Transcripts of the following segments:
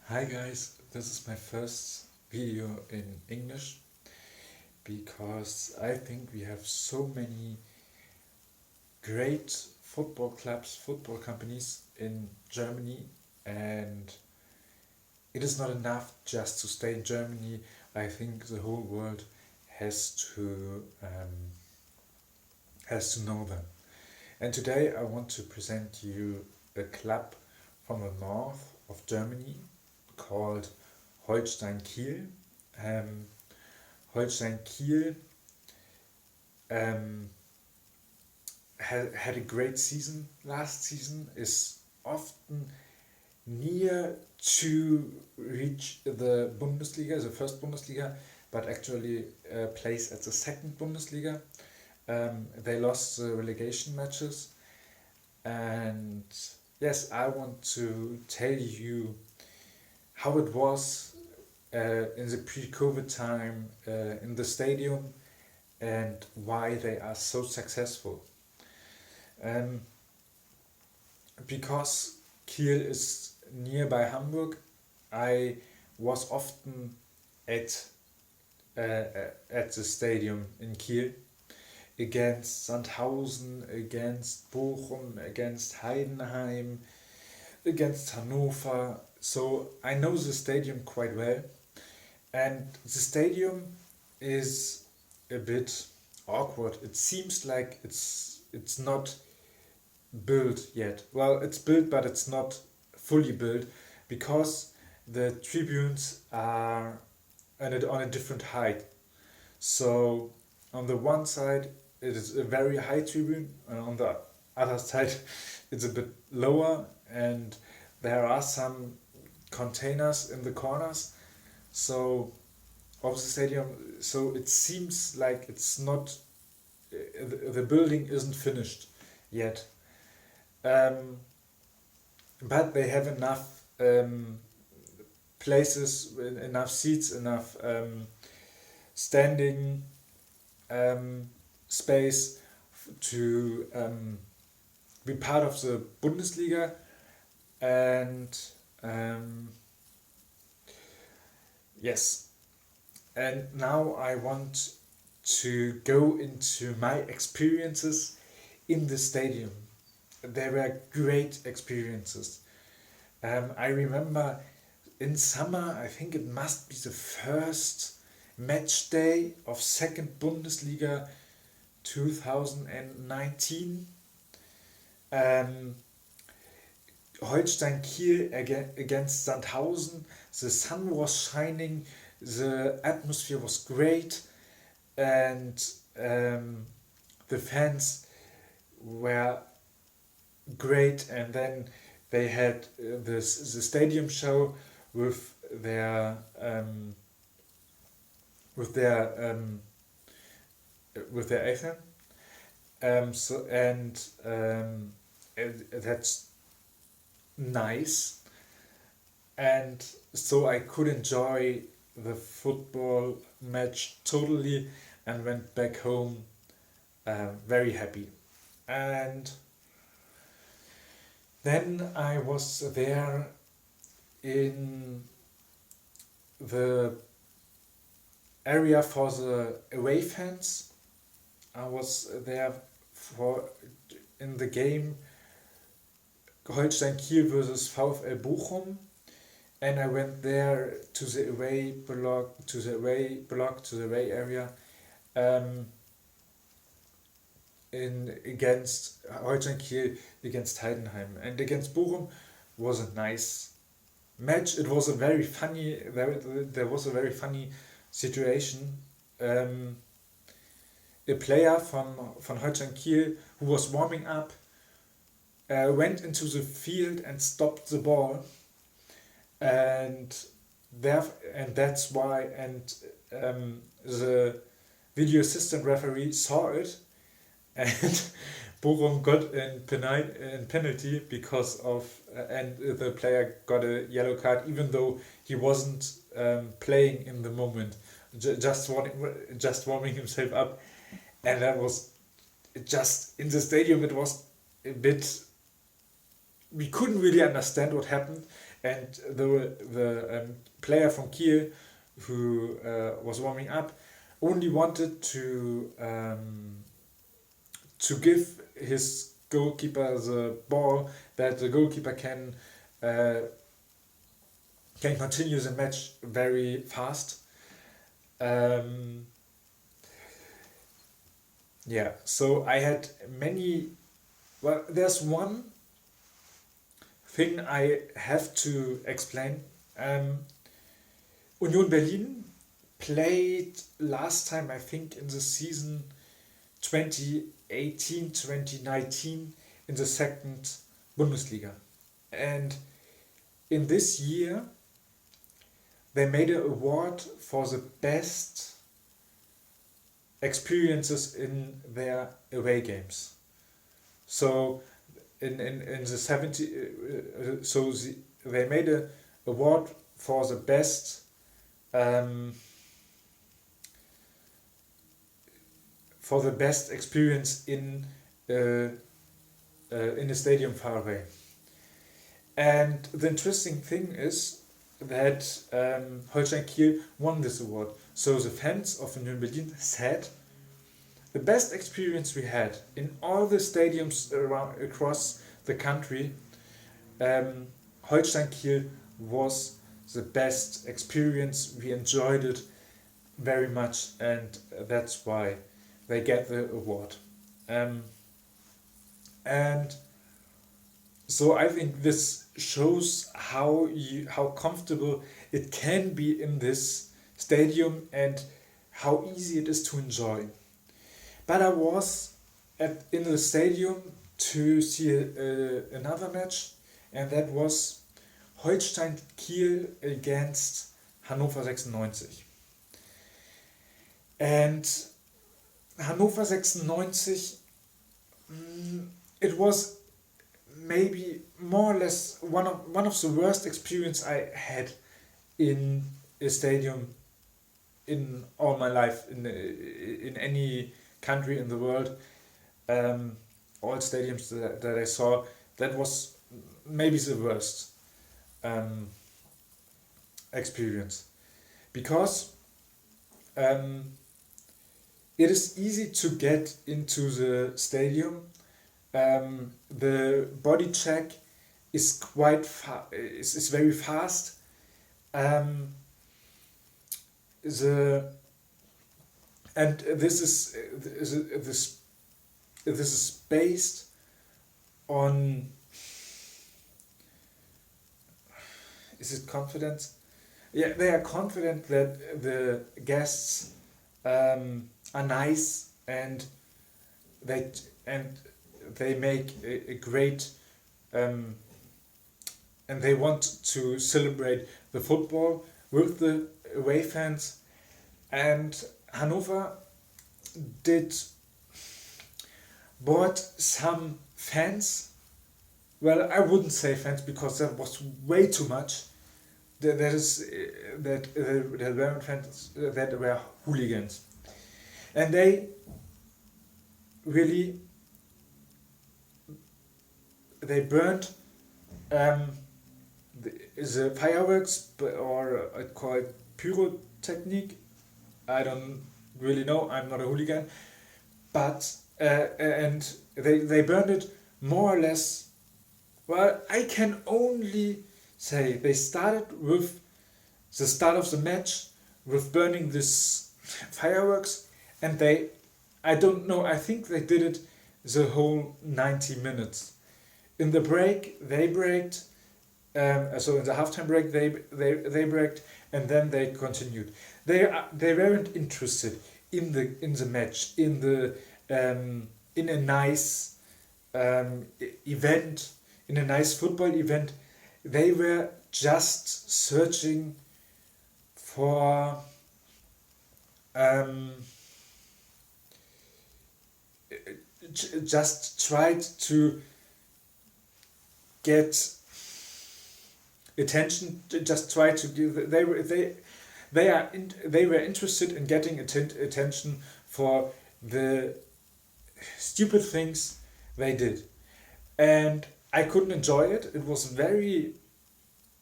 Hi guys, this is my first video in English because I think we have so many great football clubs, football companies in Germany, and it is not enough just to stay in Germany. I think the whole world has to know them. And today I want to present you a club from the north of Germany called Holstein Kiel. Um, Holstein Kiel um, had a great season last season, is often near to reach the Bundesliga, the first Bundesliga, but actually plays at the second Bundesliga. They lost the relegation matches, and yes, I want to tell you how it was in the pre-COVID time in the stadium and why they are so successful. Um, because Kiel is nearby Hamburg, I was often at at the stadium in Kiel against Sandhausen, against Bochum, against Heidenheim, against Hannover. So I know the stadium quite well, and the stadium is a bit awkward. It seems like it's not built yet. Well, it's built, but it's not fully built because the tribunes are on a different height. So on the one side, it is a very high tribune, and on the other side, it's a bit lower, and there are some containers in the corners. So of the stadium, so it seems like it's not the building isn't finished yet. Um, but they have enough places, enough seats, enough standing space to be part of the Bundesliga, and yes, and now I want to go into my experiences in the stadium. They were great experiences. I remember in summer, I think it must be the first match day of second Bundesliga 2019. Um, Holstein Kiel against Sandhausen. The sun was shining, the atmosphere was great, and the fans were great. And then they had the stadium show with their with their um, with their anthem. So and that's nice, and so I could enjoy the football match totally and went back home very happy. And then I was there in the area for the away fans. I was there for in the game Holstein Kiel versus VfL Bochum, and I went there to the away block, to the away area, um, in against Holstein Kiel against Heidenheim, and against Bochum was a nice match. It was a very funny. There was a very funny situation. A player from Holstein Kiel who was warming up went into the field and stopped the ball, and there and that's why the video assistant referee saw it, and Bochum got in penalty because of and the player got a yellow card even though he wasn't playing in the moment, just warming himself up, and that was just in the stadium. It was a bit, we couldn't really understand what happened, and the player from Kiel who was warming up only wanted to give his goalkeeper the ball that the goalkeeper can continue the match very fast. Yeah, so I had many. Well, there's one thing I have to explain. Union Berlin played last time, I think, in the season 2018-2019 in the second Bundesliga. And in this year, they made an award for the best experiences in their away games. So in the 70, they made an award for the best experience in a stadium far away. And the interesting thing is that Holstein Kiel won this award. So the fans of Union Berlin said the best experience we had in all the stadiums across the country, Holstein Kiel was the best experience. We enjoyed it very much, and that's why they get the award. And so I think this shows how comfortable it can be in this stadium and how easy it is to enjoy. But I was in the stadium to see another match, and that was Holstein Kiel against Hannover 96. And Hannover 96, it was maybe more or less one of the worst experience I had in a stadium in all my life, in any country in the world. All stadiums that I saw, that was maybe the worst experience, because it is easy to get into the stadium. The body check is is very fast. This is based on, is it confidence? Yeah, they are confident that the guests are nice, and they make a great and they want to celebrate the football with the away fans. And Hannover bought some fans. Well, I wouldn't say fans, because that was way too much. There were fans that were hooligans, and they really burned the fireworks, or I call it pyrotechnique. I don't really know. I'm not a hooligan, but and they burned it more or less. Well, I can only say they started with the start of the match with burning this fireworks, and I don't know, I think they did it the whole 90 minutes. In the break, they braked, so in the halftime break, they braked, and then they continued. They weren't interested in the match, in a nice event, in a nice football event. They were just searching for just tried to get attention. Just try to give. They were interested in getting attention for the stupid things they did, and I couldn't enjoy it. It was very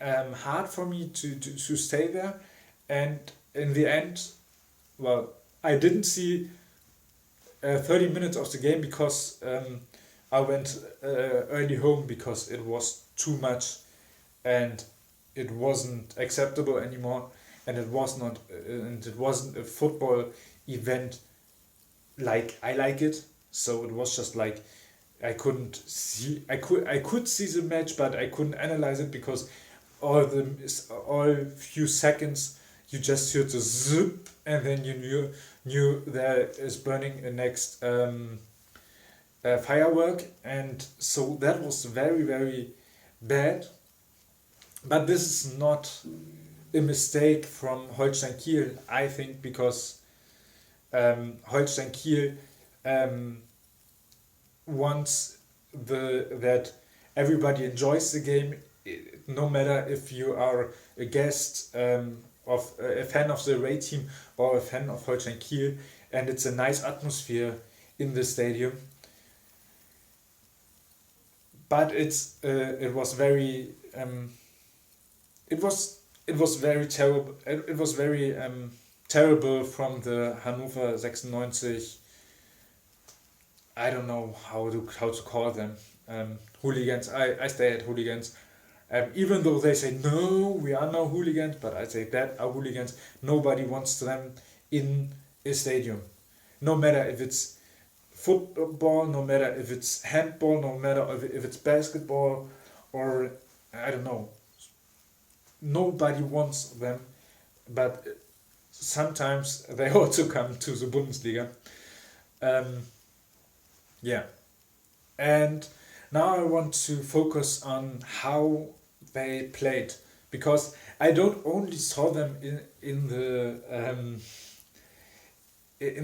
hard for me to stay there, and in the end, well, I didn't see 30 minutes of the game because I went early home because it was too much and it wasn't acceptable anymore, and it wasn't a football event like I like it. So it was just like I could see the match, but I couldn't analyze it because all few seconds you just heard the zip, and then you knew there is burning a next firework, and so that was very very bad. But this is not a mistake from Holstein Kiel, I think, because Holstein Kiel wants that everybody enjoys the game, no matter if you are a guest of a fan of the away team or a fan of Holstein Kiel, and it's a nice atmosphere in the stadium. But it was very it was very terrible. It was very terrible from the Hannover 96. I don't know how to call them. Hooligans. I stay at Hooligans. Even though they say no, we are no hooligans, but I say that are hooligans. Nobody wants them in a stadium, no matter if it's football, no matter if it's handball, no matter if it's basketball, or I don't know. Nobody wants them, but sometimes they also come to the Bundesliga. Yeah, and now I want to focus on how they played, because I don't only saw them in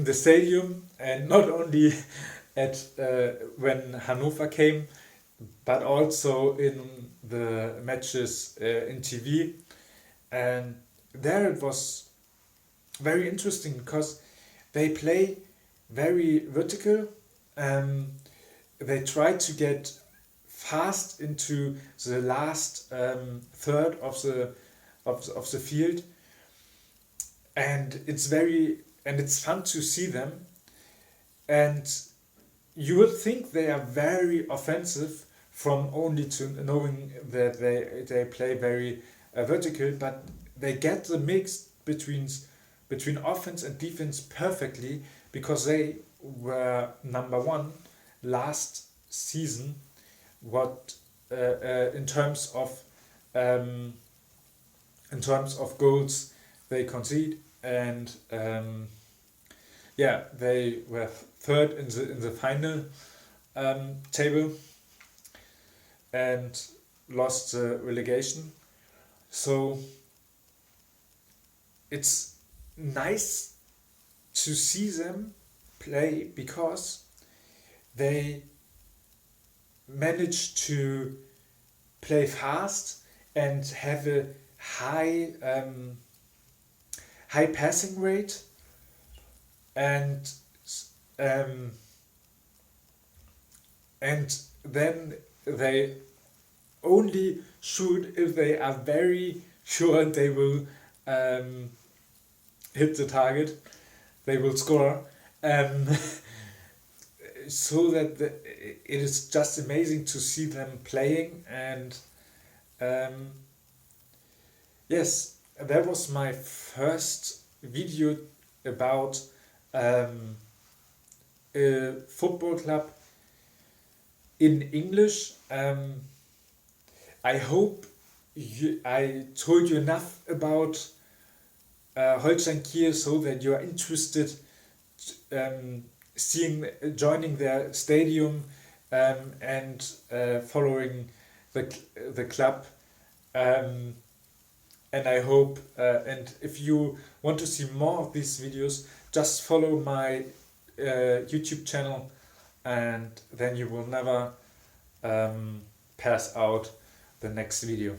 the stadium, and not only at when Hannover came, but also in the matches in TV, and there it was very interesting because they play very vertical. They try to get fast into the last third of the field, and it's fun to see them, and you would think they are very offensive from only to knowing that they play very vertical, but they get the mix between offense and defense perfectly, because they were number one last season. What in terms of goals they concede, and yeah, they were third in the final table and lost the relegation. So it's nice to see them play because they manage to play fast and have a high passing rate, and then they only shoot if they are very sure they will hit the target, they will score. So that it is just amazing to see them playing, and yes, that was my first video about a football club in English. I hope I told you enough about Holstein Kiel so that you are interested joining their stadium and following the club. And I hope, and if you want to see more of these videos, just follow my YouTube channel, and then you will never pass out the next video.